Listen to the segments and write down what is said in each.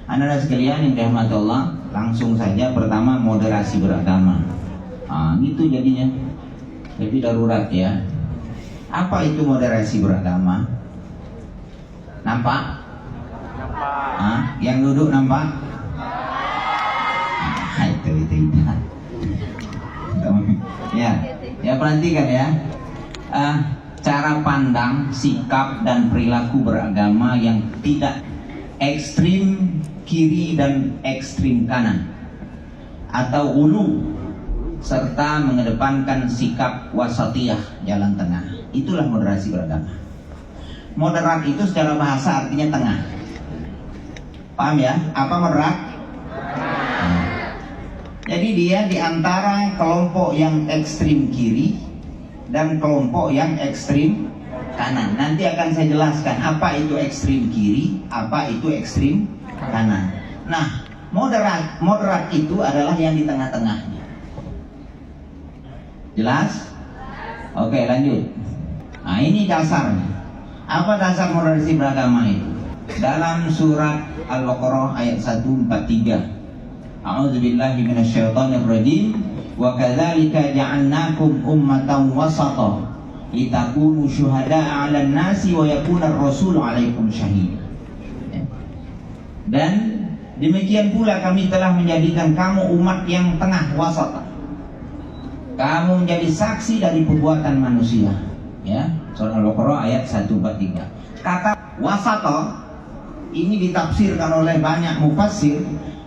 Anak-anak sekalian yang dirahmati Allah, langsung saja pertama moderasi beragama. Gitu jadinya. Lebih darurat ya. Apa itu moderasi beragama? Nampak? Yang duduk nampak? Itu. Ya perhatikan ya. Cara pandang, sikap dan perilaku beragama yang tidak ekstrim kiri dan ekstrim kanan atau ulu, serta mengedepankan sikap wasatiyah, jalan tengah. Itulah moderasi beragama. Moderat itu secara bahasa artinya tengah. Paham ya? Apa moderat? Jadi dia di antara kelompok yang ekstrim kiri dan kelompok yang ekstrim kanan. Nanti akan saya jelaskan apa itu ekstrim kiri, apa itu ekstrim kanan. Nah, moderat itu adalah yang di tengah-tengahnya. Jelas? Oke, lanjut. Nah, ini dasarnya. Apa dasar moderasi beragama itu? Dalam surat Al-Baqarah ayat 143. A'udzubillahi minasyaitonirrajim. Wa kadzalika ja'alnakum ummatan wasata litakunu syuhada'a 'alan nasi wa yakuna ar-rasulu 'alaikum syahida. Dan demikian pula kami telah menjadikan kamu umat yang tengah, wasata. Kamu menjadi saksi dari perbuatan manusia. Ya, surah Al-Baqarah ayat 143. Kata wasata ini ditafsirkan oleh banyak mufassir,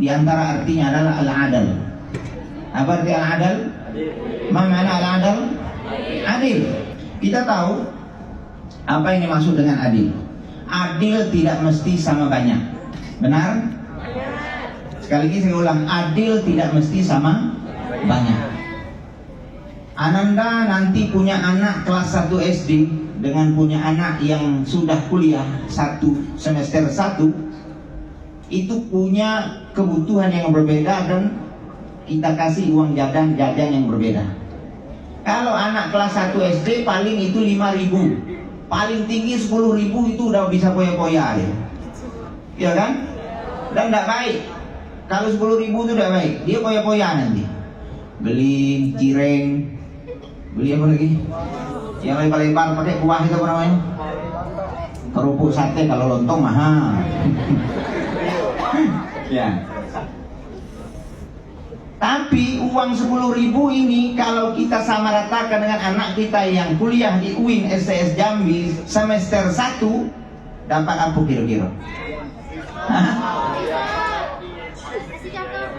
di antara artinya adalah al-adal. Apa arti al-adal? Mana al-adal? Adil. Kita tahu apa yang dimaksud dengan adil. Adil tidak mesti sama banyak. Benar? Sekali lagi saya ulang, adil tidak mesti sama banyak. Ananda nanti punya anak kelas 1 SD dengan punya anak yang sudah kuliah semester 1, itu punya kebutuhan yang berbeda dan kita kasih uang jajan yang berbeda. Kalau anak kelas 1 SD paling itu 5.000, paling tinggi 10.000, itu udah bisa poya-poya ya. Ya kan? Dan tidak baik. Kalau 10.000 itu tidak baik, dia poya-poya nanti. Beli cireng, beli apa lagi? Yang lebar-lebar pakai kuah itu apa namanya? Kerupuk sate, kalau lontong mahal. Ya. Tapi uang 10.000 ini kalau kita samaratakan dengan anak kita yang kuliah di UIN STS Jambi semester 1, dapat apa kira-kira?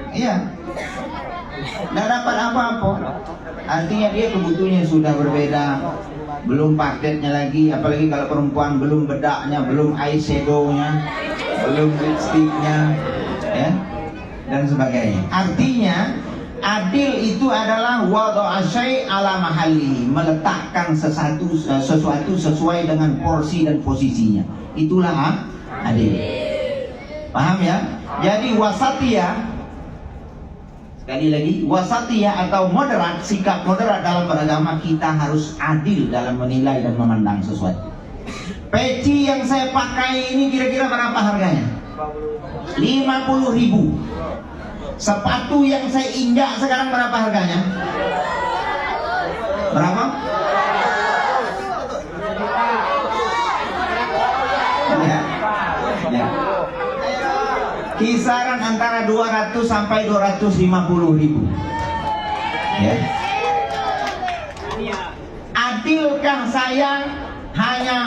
Iya. Tidak dapat apa-apa. Artinya dia kebutuhannya sudah berbeda. Belum paketnya lagi, apalagi kalau perempuan, belum bedaknya, belum eyeshadow-nya, belum lipsticknya, ya, dan sebagainya. Artinya adil itu adalah wad'a syai' ala mahalli, meletakkan sesuatu sesuai dengan porsi dan posisinya. Itulah adil. Paham ya? Jadi wasatiyah, sekali lagi, wasatiyah atau moderat, sikap moderat dalam beragama, kita harus adil dalam menilai dan memandang sesuatu. Peci yang saya pakai ini kira-kira berapa harganya? 50.000. Sepatu yang saya injak sekarang berapa harganya? Berapa? Ya. Ya. Kisaran antara 200 sampai 250.000. Ya. Adilkah saya hanya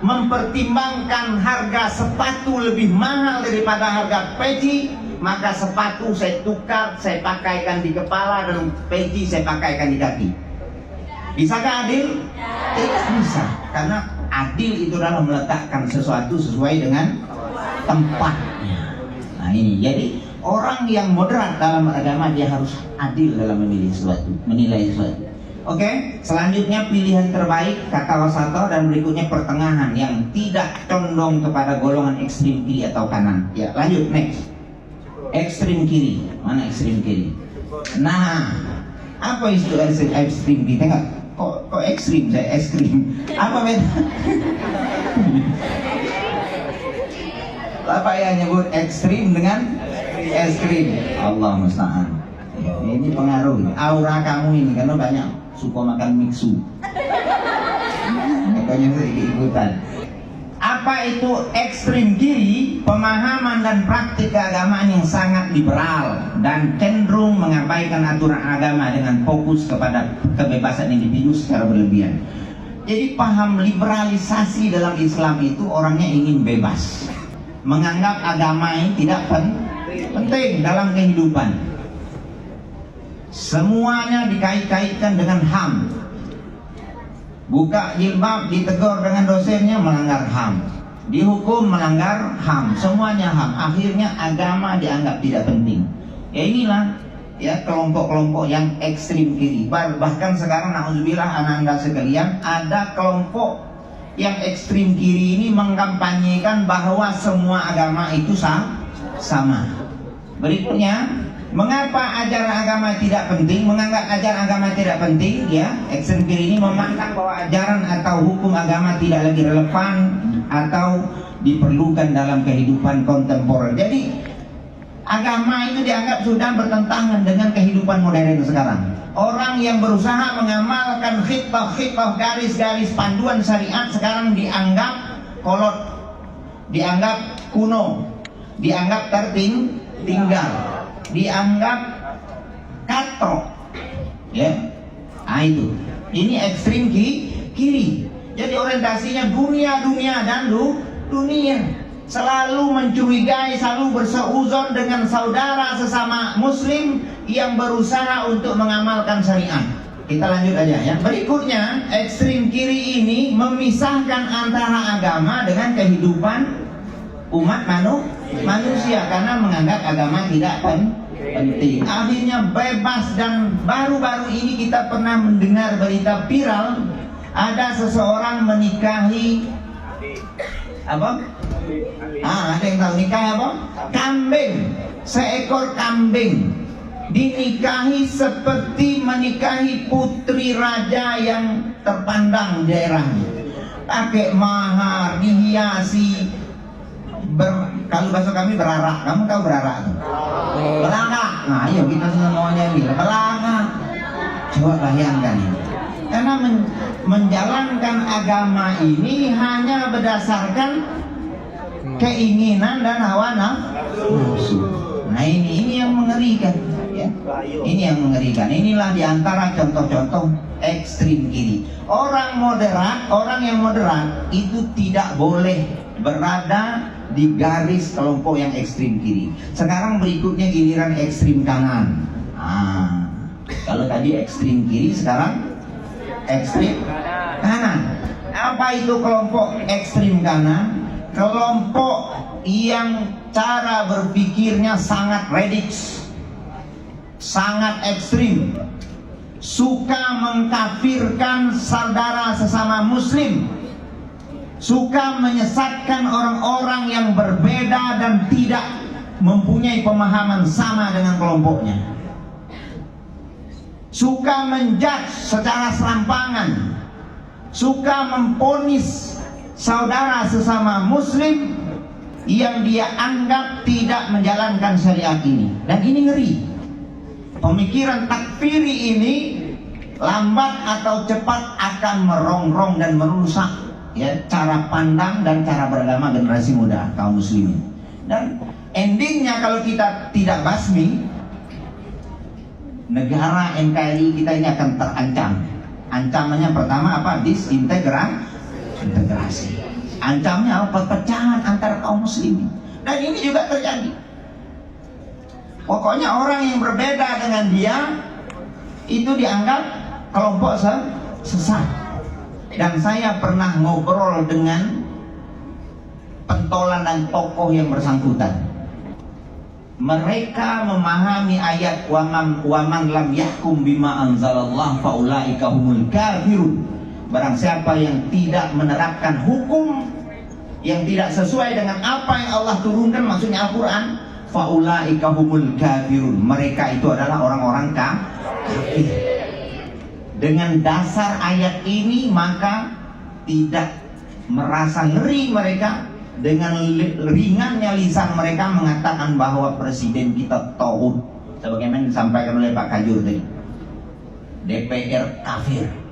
mempertimbangkan harga sepatu lebih mahal daripada harga peci, maka sepatu saya tukar, saya pakaikan di kepala, dan peci saya pakaikan di kaki? Bisakah adil? Tidak bisa, karena adil itu adalah meletakkan sesuatu sesuai dengan tempatnya. Nah ini, jadi orang yang moderat dalam agama, dia harus adil dalam memilih sesuatu, menilai sesuatu. Oke, selanjutnya pilihan terbaik, kata wasato, dan berikutnya pertengahan yang tidak condong kepada golongan ekstrim kiri atau kanan. Ya, lanjut, next. Ekstrim kiri, mana ekstrim kiri? Nah, apa itu ekstrim kiri? Enggak, kok ekstrim? Saya ekstrim. Apa beda? Apa yang nyebut ekstrim dengan es krim? Allah musta'an. Ini pengaruh aura kamu ini karena banyak suka makan mixu. Makanya saya ikutan. Apa itu ekstrim kiri? Pemahaman dan praktik keagamaan yang sangat liberal dan cenderung mengabaikan aturan agama dengan fokus kepada kebebasan individu secara berlebihan. Jadi paham liberalisasi dalam Islam itu orangnya ingin bebas, menganggap agama ini tidak penting dalam kehidupan. Semuanya dikait-kaitkan dengan HAM. Buka jilbab ditegur dengan dosennya melanggar HAM, dihukum melanggar HAM, semuanya HAM. Akhirnya agama dianggap tidak penting. Ya inilah ya kelompok-kelompok yang ekstrim kiri. Bahkan sekarang na'udzubillah anak-anak sekalian, ada kelompok yang ekstrim kiri ini mengkampanyekan bahwa semua agama itu sama. Berikutnya, mengapa ajaran agama tidak penting? Menganggap ajaran agama tidak penting, ya. Ekstrem kiri ini memandang bahwa ajaran atau hukum agama tidak lagi relevan atau diperlukan dalam kehidupan kontemporer. Jadi agama itu dianggap sudah bertentangan dengan kehidupan modern sekarang. Orang yang berusaha mengamalkan khitbah-khitbah, garis-garis panduan syariat sekarang dianggap kolot, dianggap kuno, dianggap tertinggal, dianggap katrok, ya. Nah itu, ini ekstrim kiri. Jadi orientasinya dunia dan dunia, selalu mencurigai, selalu berseuzon dengan saudara sesama muslim yang berusaha untuk mengamalkan syariat. Kita lanjut aja ya. Berikutnya, ekstrim kiri ini memisahkan antara agama dengan kehidupan umat manusia karena menganggap agama tidak penting. Akhirnya bebas, dan baru-baru ini kita pernah mendengar berita viral ada seseorang menikahi apa? Ada yang tahu nikah apa? Kambing, seekor kambing dinikahi seperti menikahi putri raja yang terpandang daerahnya. Pakai mahar, dihiasi. Kalau bahasa kami berarak, kamu tahu berarak tuh? Belanga. Nah, ayo kita semuanya bilang belanga. Coba bayangkan ini. Karena menjalankan agama ini hanya berdasarkan keinginan dan hawa nafsu. Nah ini yang mengerikan, ya. Ini yang mengerikan. Inilah diantara contoh-contoh ekstrim kiri. Orang yang moderat itu tidak boleh berada di garis kelompok yang ekstrim kiri. Sekarang berikutnya giliran ekstrim kanan. Kalau tadi ekstrim kiri, sekarang ekstrim kanan. Apa itu kelompok ekstrim kanan? Kelompok yang cara berpikirnya sangat radikal, sangat ekstrim, suka mengkafirkan saudara sesama muslim, suka menyesatkan orang-orang yang berbeda dan tidak mempunyai pemahaman sama dengan kelompoknya, suka menjudge secara serampangan, suka memponis saudara sesama muslim yang dia anggap tidak menjalankan syariat ini. Dan ini ngeri. Pemikiran takfiri ini lambat atau cepat akan merongrong dan merusak, ya, cara pandang dan cara beragama generasi muda kaum muslimin. Dan endingnya kalau kita tidak basmi, negara NKRI kita ini akan terancam. Ancamannya pertama apa? Integrasi. Ancamnya apa? Perpecahan antara kaum muslimin. Dan ini juga terjadi. Pokoknya orang yang berbeda dengan dia itu dianggap kelompok sesat. Dan saya pernah ngobrol dengan pentolan dan tokoh yang bersangkutan. Mereka memahami ayat waman lam yahkum bima anzalallah faulaika humul kafirun. Barang siapa yang tidak menerapkan hukum yang tidak sesuai dengan apa yang Allah turunkan, maksudnya Al-Quran, faulaika humul kafirun. Mereka itu adalah orang-orang kafir. Dengan dasar ayat ini maka tidak merasa ngeri mereka, dengan ringannya lisan mereka mengatakan bahwa presiden kita taut, sebagaimana disampaikan oleh Pak Kajur tadi. DPR kafir.